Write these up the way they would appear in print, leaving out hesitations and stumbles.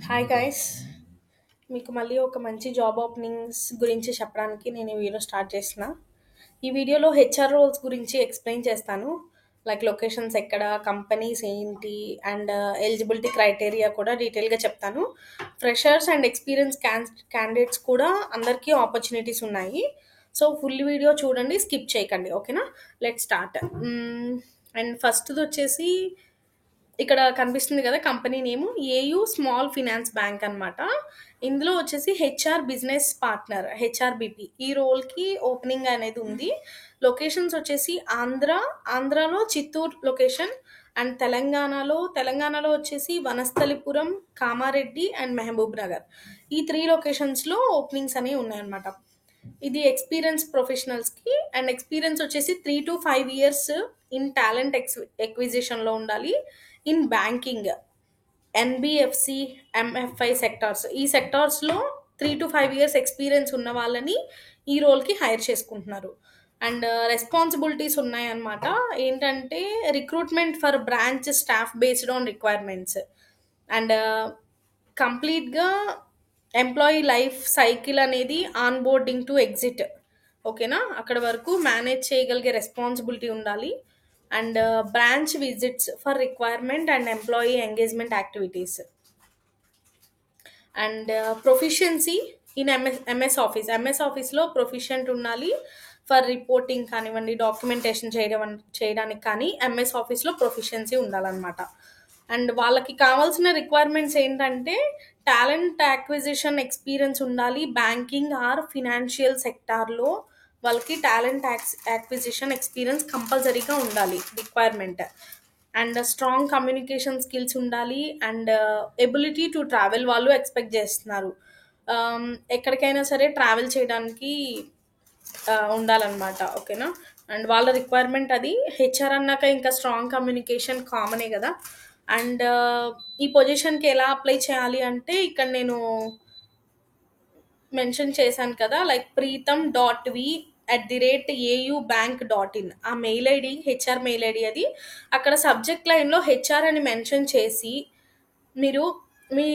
Hi guys, మీకు మళ్ళీ ఒక మంచి జాబ్ ఓపెనింగ్స్ గురించి చెప్పడానికి నేను ఈ వీడియో స్టార్ట్ చేసిన. ఈ వీడియోలో హెచ్ఆర్ రోల్స్ గురించి ఎక్స్ప్లెయిన్ చేస్తాను. లైక్ లొకేషన్స్ ఎక్కడ, కంపెనీస్ ఏంటి అండ్ ఎలిజిబిలిటీ క్రైటీరియా కూడా డీటెయిల్గా చెప్తాను. ఫ్రెషర్స్ అండ్ ఎక్స్పీరియన్స్ క్యాండిడేట్స్ కూడా అందరికీ ఆపర్చునిటీస్ ఉన్నాయి. సో ఫుల్ వీడియో చూడండి, స్కిప్ చేయకండి. ఓకేనా, లెట్ స్టార్ట్. అండ్ ఫస్ట్ది వచ్చేసి ఇక్కడ కనిపిస్తుంది కదా company name, AU small finance bank అన్నమాట. ఇందులో వచ్చేసి హెచ్ఆర్ బిజినెస్ పార్ట్నర్, హెచ్ఆర్బిపి, ఈ రోల్కి ఓపెనింగ్ అనేది ఉంది. లొకేషన్స్ వచ్చేసి ఆంధ్రాలో చిత్తూరు లొకేషన్, అండ్ తెలంగాణలో వచ్చేసి వనస్థలిపురం, కామారెడ్డి అండ్ మహబూబ్ నగర్. ఈ త్రీ లొకేషన్స్లో ఓపెనింగ్స్ అనేవి ఉన్నాయన్నమాట. ఇది ఎక్స్పీరియన్స్ ప్రొఫెషనల్స్కి, అండ్ ఎక్స్పీరియన్స్ వచ్చేసి 3 to 5 years ఇన్ టాలెంట్ ఎక్విజిషన్లో ఉండాలి. In banking, NBFC, MFI sectors, ఈ సెక్టార్స్లో 3 to 5 years ఎక్స్పీరియన్స్ ఉన్న వాళ్ళని ఈ రోల్కి హైర్ చేసుకుంటున్నారు. అండ్ రెస్పాన్సిబిలిటీస్ ఉన్నాయన్నమాట. ఏంటంటే recruitment for branch staff based on requirements, and కంప్లీట్గా ఎంప్లాయీ లైఫ్ సైకిల్ అనేది ఆన్ బోర్డింగ్ టు ఎగ్జిట్. ఓకేనా, అక్కడ వరకు మేనేజ్ చేయగలిగే రెస్పాన్సిబిలిటీ ఉండాలి. And branch visits for requirement and employee engagement activities. And proficiency in MS ఆఫీస్లో ప్రొఫిషియంట్ ఉండాలి. For reporting కానివ్వండి, డాక్యుమెంటేషన్ చేయడానికి కానీ ఎంఎస్ ఆఫీస్లో ప్రొఫిషియన్సీ ఉండాలన్నమాట. అండ్ వాళ్ళకి కావాల్సిన రిక్వైర్మెంట్స్ ఏంటంటే టాలెంట్ యాక్విజిషన్ ఎక్స్పీరియన్స్ ఉండాలి. బ్యాంకింగ్ ఆర్ ఫినాన్షియల్ సెక్టార్లో వాళ్ళకి టాలెంట్ యాక్విజిషన్ ఎక్స్పీరియన్స్ కంపల్సరీగా ఉండాలి requirement. And strong communication skills ఉండాలి. అండ్ ఎబిలిటీ టు ట్రావెల్ వాళ్ళు ఎక్స్పెక్ట్ చేస్తున్నారు. ఎక్కడికైనా సరే ట్రావెల్ చేయడానికి ఉండాలన్నమాట. ఓకేనా, అండ్ వాళ్ళ రిక్వైర్మెంట్ అది. హెచ్ఆర్ అన్నాక ఇంకా స్ట్రాంగ్ కమ్యూనికేషన్ కామనే కదా. అండ్ ఈ పొజిషన్కి ఎలా అప్లై చేయాలి అంటే ఇక్కడ నేను మెన్షన్ చేశాను కదా, లైక్ preetham.v@au bank.in, ఆ mail ID HR mail ID. అది అక్కడ సబ్జెక్ట్ లైన్లో హెచ్ఆర్ అని మెన్షన్ చేసి మీరు మీ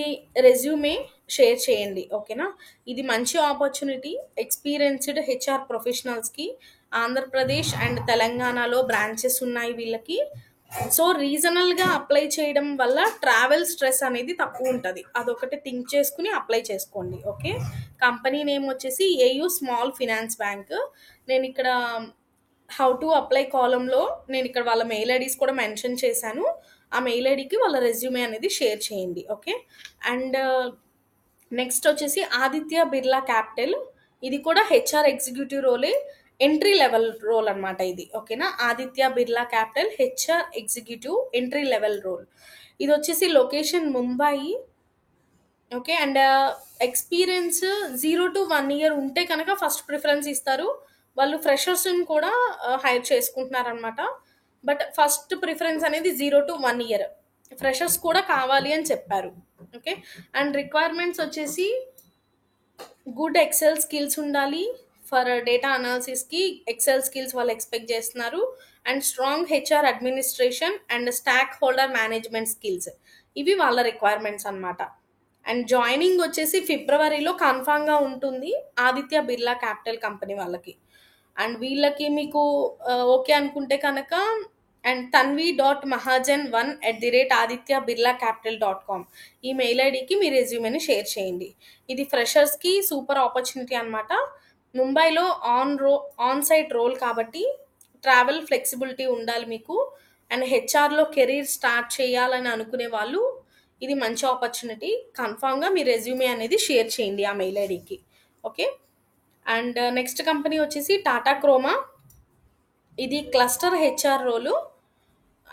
రెజ్యూమే షేర్ చేయండి. ఓకేనా, ఇది మంచి ఆపర్చునిటీ ఎక్స్పీరియన్స్డ్ హెచ్ఆర్ ప్రొఫెషనల్స్కి. ఆంధ్రప్రదేశ్ అండ్ తెలంగాణలో బ్రాంచెస్ ఉన్నాయి వీళ్ళకి. సో రీజనల్గా అప్లై చేయడం వల్ల ట్రావెల్ స్ట్రెస్ అనేది తక్కువ ఉంటుంది. అదొకటి థింక్ చేసుకుని అప్లై చేసుకోండి. ఓకే, కంపెనీ నేమ్ వచ్చేసి ఏయూ స్మాల్ ఫినాన్స్ బ్యాంక్. నేను ఇక్కడ హౌ టు అప్లై కాలంలో నేను ఇక్కడ వాళ్ళ మెయిల్ ఐడీస్ కూడా మెన్షన్ చేశాను. ఆ మెయిల్ ఐడికి వాళ్ళ రెజ్యూమే అనేది షేర్ చేయండి. ఓకే, అండ్ నెక్స్ట్ వచ్చేసి ఆదిత్య బిర్లా క్యాపిటల్. ఇది కూడా హెచ్ఆర్ ఎగ్జిక్యూటివ్ రోలే, ఎంట్రీ లెవెల్ రోల్ అనమాట ఇది. ఓకేనా, Aditya Birla capital HR executive entry level role. ఇది వచ్చేసి location Mumbai. Okay, and experience 0 to 1 year ఉంటే కనుక ఫస్ట్ ప్రిఫరెన్స్ ఇస్తారు. వాళ్ళు ఫ్రెషర్స్ని కూడా హైర్ చేసుకుంటున్నారనమాట. బట్ ఫస్ట్ ప్రిఫరెన్స్ అనేది 0 to 1 year. ఫ్రెషర్స్ కూడా కావాలి అని చెప్పారు. ఓకే, అండ్ రిక్వైర్మెంట్స్ వచ్చేసి గుడ్ ఎక్సెల్ స్కిల్స్ ఉండాలి. ఫర్ డేటా అనాలిసిస్కి ఎక్సెల్ స్కిల్స్ వాళ్ళు ఎక్స్పెక్ట్ చేస్తున్నారు. And strong HR administration and stock holder management skills, ఇవి వాళ్ళ రిక్వైర్మెంట్స్ అనమాట. అండ్ జాయినింగ్ వచ్చేసి ఫిబ్రవరిలో కన్ఫామ్గా ఉంటుంది ఆదిత్య బిర్లా క్యాపిటల్ కంపెనీ వాళ్ళకి. అండ్ వీళ్ళకి మీకు ఓకే అనుకుంటే కనుక అండ్ tanvi.mahajan1@adityabiర్లాcapital.com, ఈ మెయిల్ ఐడికి మీ రెజ్యూమేని షేర్ చేయండి. ఇది ఫ్రెషర్స్కి సూపర్ ఆపర్చునిటీ అనమాట. ముంబైలో ఆన్ సైట్ రోల్ కాబట్టి ట్రావెల్ ఫ్లెక్సిబిలిటీ ఉండాలి మీకు. అండ్ హెచ్ఆర్లో కెరీర్ స్టార్ట్ చేయాలని అనుకునే వాళ్ళు ఇది మంచి ఆపర్చునిటీ. కన్ఫామ్గా మీ రెజ్యూమే అనేది షేర్ చేయండి ఆ మెయిల్ ఐడికి. ఓకే, అండ్ నెక్స్ట్ కంపెనీ వచ్చేసి టాటా క్రోమా. ఇది cluster HR role.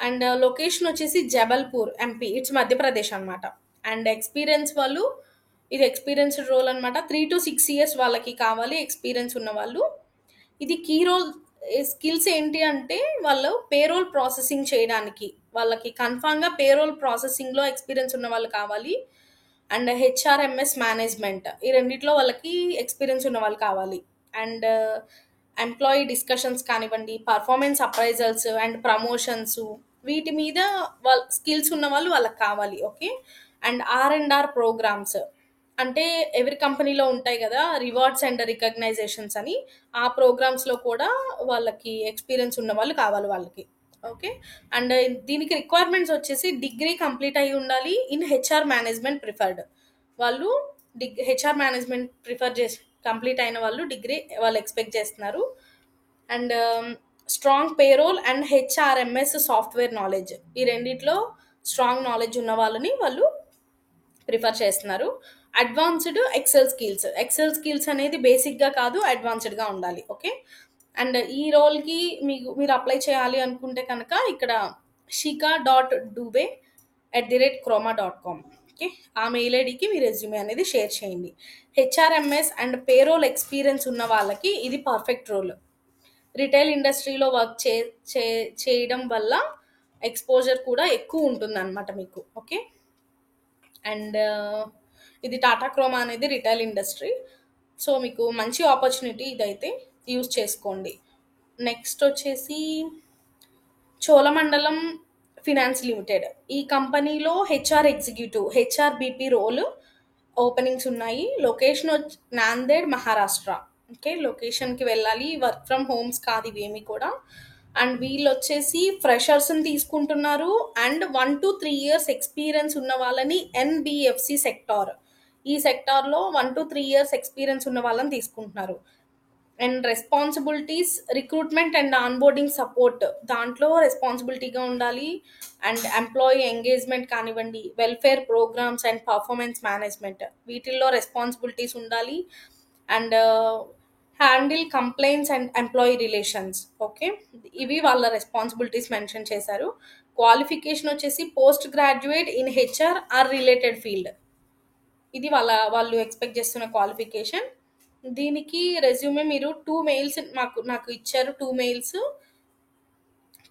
And location వచ్చేసి జబల్పూర్, ఎంపీ, ఇట్స్ మధ్యప్రదేశ్ అనమాట. అండ్ ఎక్స్పీరియన్స్ వాళ్ళు, ఇది ఎక్స్పీరియన్స్డ్ రోల్ అనమాట. 3 to 6 years వాళ్ళకి కావాలి ఎక్స్పీరియన్స్ ఉన్న వాళ్ళు. ఇది కీ రోల్ స్కిల్స్ ఏంటి అంటే వాళ్ళు పేరోల్ ప్రాసెసింగ్ చేయడానికి వాళ్ళకి కన్ఫామ్గా పేరోల్ ప్రాసెసింగ్లో ఎక్స్పీరియన్స్ ఉన్న వాళ్ళు కావాలి. అండ్ హెచ్ఆర్ఎంఎస్ మేనేజ్మెంట్, ఈ రెండిట్లో వాళ్ళకి ఎక్స్పీరియన్స్ ఉన్న వాళ్ళు కావాలి. అండ్ ఎంప్లాయీ డిస్కషన్స్ కానివ్వండి, పర్ఫార్మెన్స్ అప్రైజల్స్ అండ్ ప్రమోషన్స్, వీటి మీద వాళ్ళ స్కిల్స్ ఉన్న వాళ్ళు వాళ్ళకి కావాలి. ఓకే, అండ్ R&R ప్రోగ్రామ్స్, అంటే ఎవరి కంపెనీలో ఉంటాయి కదా రివార్డ్స్ అండ్ రికగ్నైజేషన్స్ అని, ఆ ప్రోగ్రామ్స్లో కూడా వాళ్ళకి ఎక్స్పీరియన్స్ ఉన్న వాళ్ళు కావాలి వాళ్ళకి. ఓకే. అండ్ దీనికి రిక్వైర్మెంట్స్ వచ్చేసి డిగ్రీ కంప్లీట్ అయి ఉండాలి ఇన్ హెచ్ఆర్ మేనేజ్మెంట్ ప్రిఫర్డ్. వాళ్ళు హెచ్ఆర్ మేనేజ్మెంట్ ప్రిఫర్ చేసి కంప్లీట్ అయిన వాళ్ళు డిగ్రీ వాళ్ళు ఎక్స్పెక్ట్ చేస్తున్నారు. And strong payroll and HRMS software knowledge, ఈ రెండిట్లో స్ట్రాంగ్ నాలెడ్జ్ ఉన్న వాళ్ళని వాళ్ళు ప్రిఫర్ చేస్తున్నారు. అడ్వాన్స్డ్ ఎక్సెల్ స్కిల్స్ అనేది బేసిక్గా కాదు, అడ్వాన్స్డ్గా ఉండాలి. ఓకే. అండ్ ఈ రోల్కి మీరు అప్లై చేయాలి అనుకుంటే కనుక ఇక్కడ shika.dube@chroma.com, ఓకే, ఆ మెయిల్ ఐడికి మీ రెజ్యూమే అనేది షేర్ చేయండి. హెచ్ఆర్ఎంఎస్ అండ్ పేరోల్ ఎక్స్పీరియన్స్ ఉన్న వాళ్ళకి ఇది పర్ఫెక్ట్ రోల్. రిటైల్ ఇండస్ట్రీలో వర్క్ చేయడం వల్ల ఎక్స్పోజర్ కూడా ఎక్కువ ఉంటుంది అనమాట మీకు. ఓకే. అండ్ ఇది టాటా క్రోమా అనేది రిటైల్ ఇండస్ట్రీ, సో మీకు మంచి ఆపర్చునిటీ ఇదైతే యూజ్ చేసుకోండి. నెక్స్ట్ వచ్చేసి చోళమండలం ఫినాన్స్ లిమిటెడ్, ఈ కంపెనీలో హెచ్ఆర్ ఎగ్జిక్యూటివ్ హెచ్ఆర్బిపి రోల్ ఓపెనింగ్స్ ఉన్నాయి. లొకేషన్ వచ్చి నాందేడ్, మహారాష్ట్ర. ఓకే, లొకేషన్కి వెళ్ళాలి, వర్క్ ఫ్రమ్ హోమ్స్ కాదు ఇవేమి కూడా. అండ్ వీళ్ళు వచ్చేసి ఫ్రెషర్స్ని తీసుకుంటున్నారు అండ్ 1 to 3 years ఎక్స్పీరియన్స్ ఉన్న వాళ్ళని ఎన్బిఎఫ్సి సెక్టార్, ఈ సెక్టార్లో 1 to 3 years ఎక్స్పీరియన్స్ ఉన్న వాళ్ళని తీసుకుంటున్నారు. And responsibilities recruitment and onboarding support, దాంట్లో రెస్పాన్సిబిలిటీగా ఉండాలి. అండ్ ఎంప్లాయీ ఎంగేజ్మెంట్ కానివ్వండి, welfare programs and performance management, వీటిల్లో రెస్పాన్సిబిలిటీస్ ఉండాలి. And handle complaints and employee relations. Okay, ఇవి వాళ్ళ రెస్పాన్సిబిలిటీస్ మెన్షన్ చేశారు. క్వాలిఫికేషన్ వచ్చేసి post graduate in HR or related field, ఇది వాళ్ళు ఎక్స్పెక్ట్ చేస్తున్న క్వాలిఫికేషన్. దీనికి రెజ్యూమే మీరు 2 మెయిల్స్ నాకు ఇచ్చారు, 2 మెయిల్స్.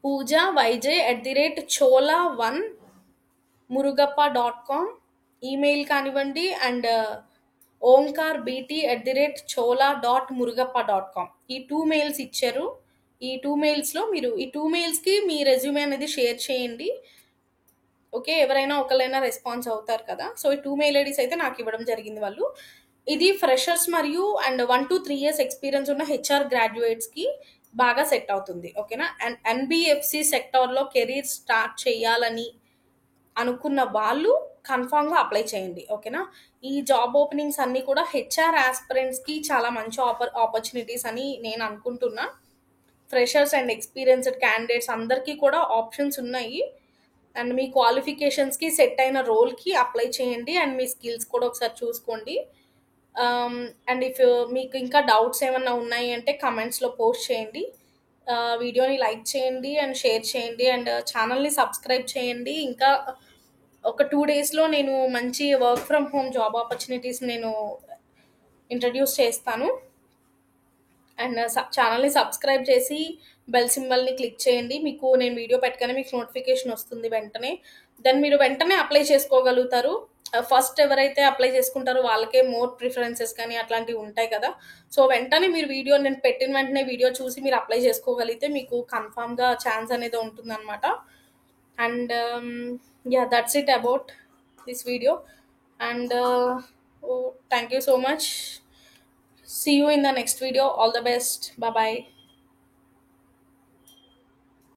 pooja@chola1 murugappa.com ఈమెయిల్ కానివ్వండి, అండ్ omkarbt@chola.murugappa.com, ఈ 2 మెయిల్స్ ఇచ్చారు. ఈ 2 మెయిల్స్లో మీరు ఈ 2 మెయిల్స్కి మీ రెజ్యూమే అనేది షేర్ చేయండి. ఓకే, ఎవరైనా ఒకరైనా రెస్పాన్స్ అవుతారు కదా. సో ఈ 2 మెయిల్ ఐడీస్ అయితే నాకు ఇవ్వడం జరిగింది వాళ్ళు. ఇది ఫ్రెషర్స్ మరియు అండ్ 1 to 3 years ఎక్స్పీరియన్స్ ఉన్న హెచ్ఆర్ గ్రాడ్యుయేట్స్కి బాగా సెట్ అవుతుంది. ఓకేనా. అండ్ ఎన్బిఎఫ్సి సెక్టార్లో కెరీర్ స్టార్ట్ చేయాలని అనుకున్న వాళ్ళు కన్ఫామ్గా అప్లై చేయండి. ఓకేనా. ఈ జాబ్ ఓపెనింగ్స్ అన్నీ కూడా హెచ్ఆర్ ఆస్పిరెంట్స్కి చాలా మంచి ఆపర్చునిటీస్ అని నేను అనుకుంటున్నా. ఫ్రెషర్స్ అండ్ ఎక్స్పీరియన్స్డ్ క్యాండిడేట్స్ అందరికీ కూడా ఆప్షన్స్ ఉన్నాయి. అండ్ మీ క్వాలిఫికేషన్స్కి సెట్ అయిన రోల్కి అప్లై చేయండి అండ్ మీ స్కిల్స్ కూడా ఒకసారి చూసుకోండి. అండ్ ఇఫ్ మీకు ఇంకా డౌట్స్ ఏమన్నా ఉన్నాయి అంటే కమెంట్స్లో పోస్ట్ చేయండి. వీడియోని లైక్ చేయండి అండ్ షేర్ చేయండి అండ్ ఛానల్ని సబ్స్క్రైబ్ చేయండి. ఇంకా ఒక 2 daysలో నేను మంచి work from home job opportunities నేను ఇంట్రడ్యూస్ చేస్తాను. అండ్ ఛానల్ని సబ్స్క్రైబ్ చేసి బెల్ సింబల్ని క్లిక్ చేయండి. మీకు నేను వీడియో పెట్టగానే మీకు నోటిఫికేషన్ వస్తుంది వెంటనే. దెన్ మీరు వెంటనే అప్లై చేసుకోగలుగుతారు. ఫస్ట్ ఎవరైతే అప్లై చేసుకుంటారో వాళ్ళకే మోర్ ప్రిఫరెన్సెస్ కానీ అట్లాంటివి ఉంటాయి కదా. సో వెంటనే మీరు నేను పెట్టిన వెంటనే వీడియో చూసి మీరు అప్లై చేసుకోగలిగితే మీకు కన్ఫామ్గా ఛాన్స్ అనేది ఉంటుందన్నమాట. And that's it about this video. And thank you so much. See you in the next video. All the best. Bye bye.